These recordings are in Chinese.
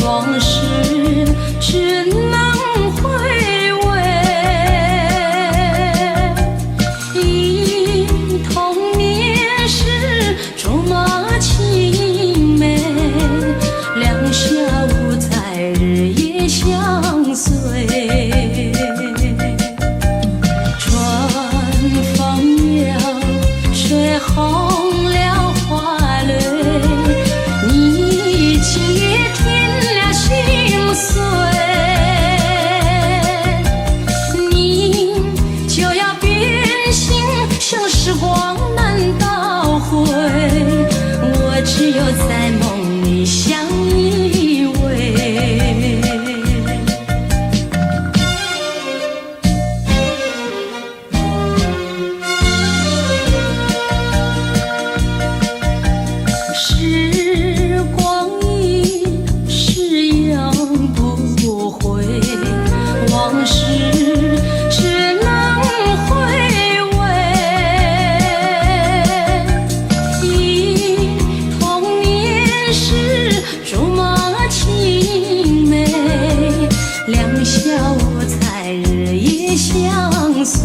往事只能回味，忆童年时竹马青梅，两小无猜日夜相随。春风又吹红了花蕊，你今夜添了心碎，你就要变心，像时光难倒回，我只有在梦里相依偎。时光一逝永不回，往事只能回味，忆童年时竹马青梅，两小无猜日夜相随。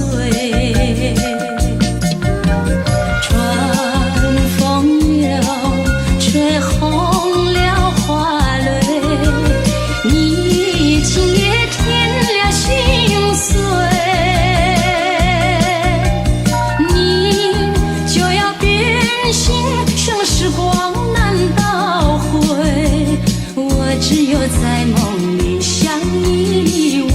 春风又吹红了花蕊，你今夜添了心碎，你就要变心，像时光难倒回，我只有在梦里相依偎。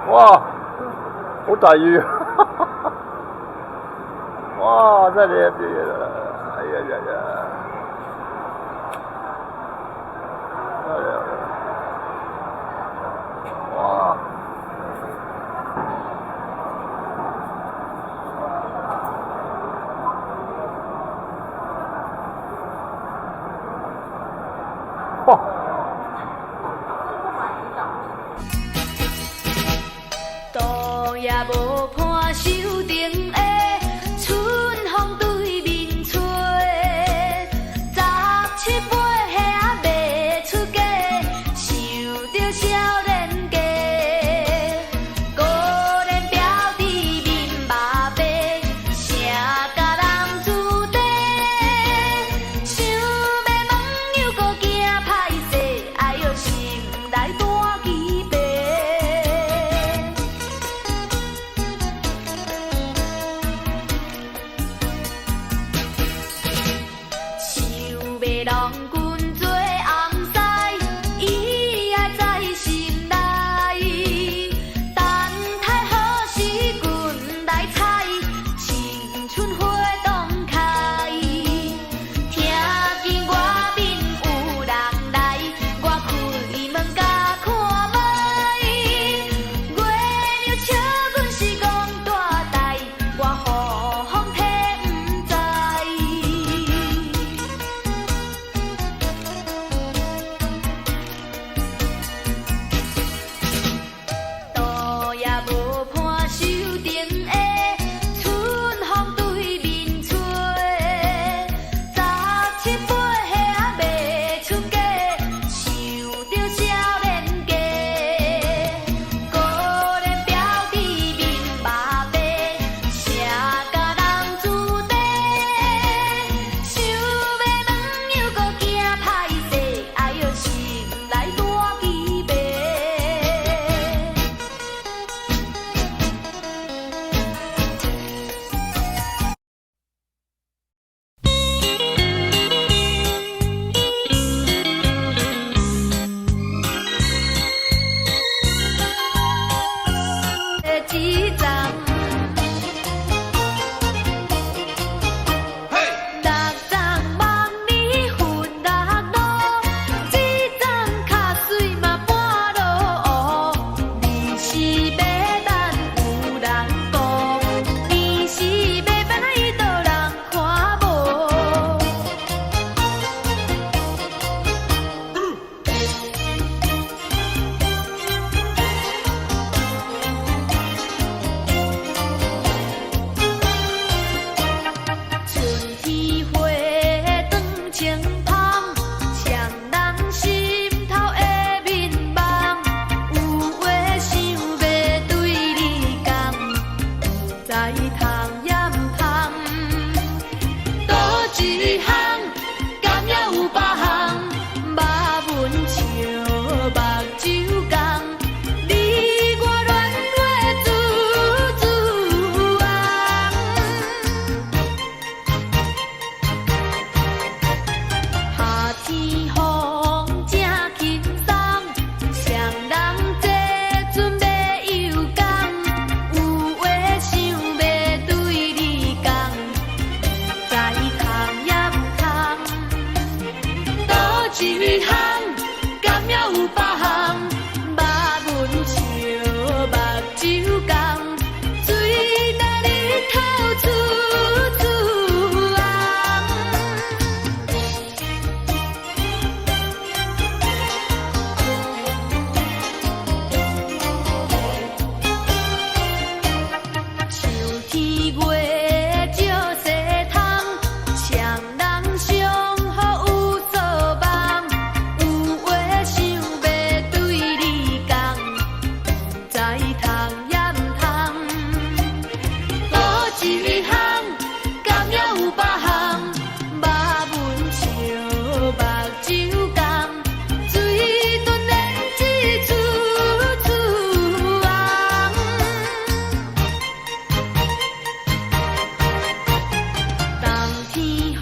哇，好大雨！哇，这里，哎呀呀呀！哎呀，哇！嚯！路也无看树顶的春风对面吹，17八岁卖出嫁，受着少年家。孤人表弟面目白，谁甲人厝底？想要问又搁惊歹势，哎哟心内大疑白。郎君做红婿，伊也在心内。等待何时君来采，青春花动开。听见外面有人来，我开门甲看卖。月亮笑阮是戆大代，我雨风体不知。路也无伴树顶的春风对面吹，17八岁卖出嫁，受着少年家。孤人表弟面目白，谁甲人厝底？想要问又搁惊歹势，哎哟心内大疑白。一站，六站望你分六路，一站脚水嘛半落乌。你是要等有人顾，你是要等伊倒人看无？春天花长青芳，双人心头的面梦。有话想要对你讲，不知通掩通。倒一项，敢也有别项，肉文笑目睭共。你我恋花珠珠红。夏天风正轻松，双人这阵要游港。有话想要对你讲，不知通掩通。倒一项，敢也有别项，肉文笑目睭共。水干日头出红。秋天月照西窗，双人相好有所望。有话想要对你讲，不知通掩通。倒一项，敢也有别项，肉文笑目睭共。水顿连枝处处红。冬天风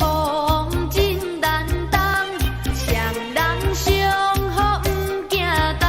真难当，双人相好不惊冻。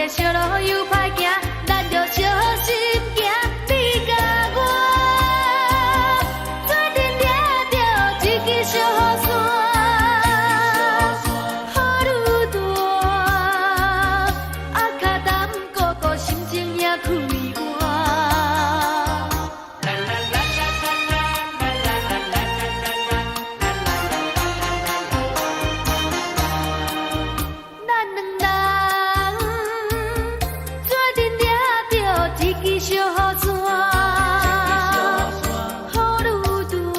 个小路又歹行，咱着小心行。你甲我做阵掠着一支小雨伞，雨愈大，啊脚淡哥哥心情也开换。小雨伞，雨愈大，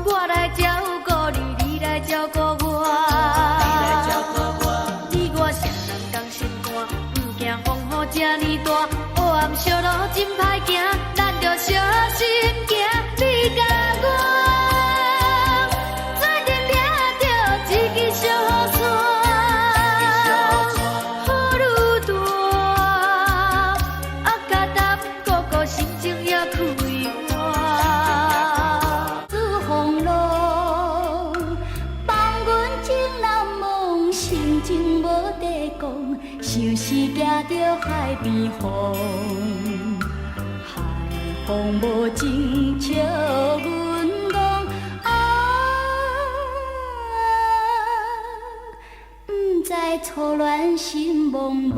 我来照顾你，你来照顾我。你我双人同心肝，不惊风雨这呢大。黑暗小路真歹行，咱着小心行。你甲我做阵掠着一支小雨伞。情无地讲，像是行着海边风，海风无情笑阮讲，不知错乱心茫茫，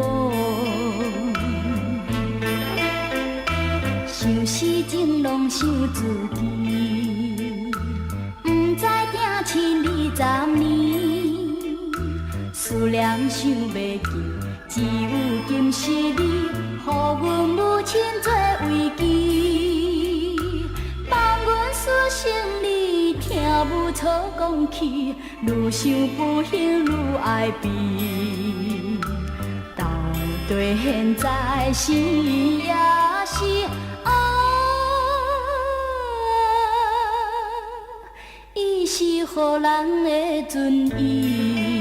想是情拢想自己，不知定亲20年。思念想袂记，只有今时你，予阮母亲做慰藉。放阮私生理，听母错讲起，愈想不幸愈爱悲。到底现在是也是伊是予人的尊严。